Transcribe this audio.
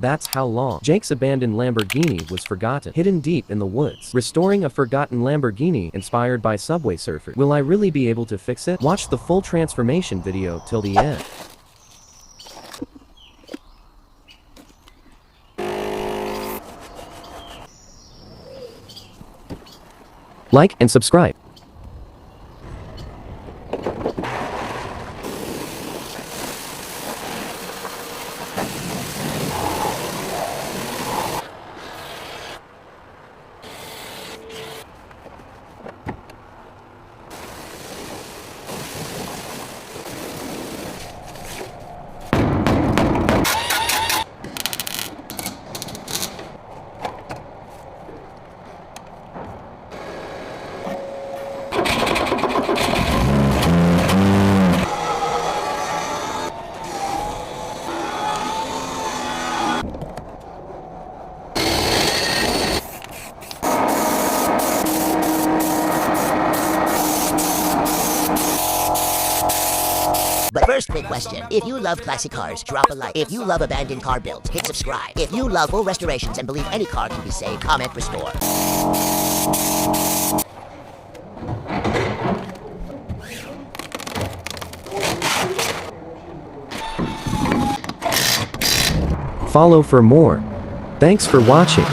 That's how long Jake's abandoned Lamborghini was forgotten, hidden deep in the woods. Restoring a forgotten Lamborghini inspired by Subway Surfer. Will I really be able to fix it? Watch the full transformation video till the end. Like and subscribe. But first, big question. If you love classic cars, drop a like. If you love abandoned car builds, hit subscribe. If you love full restorations and believe any car can be saved, comment restore. Follow for more. Thanks for watching.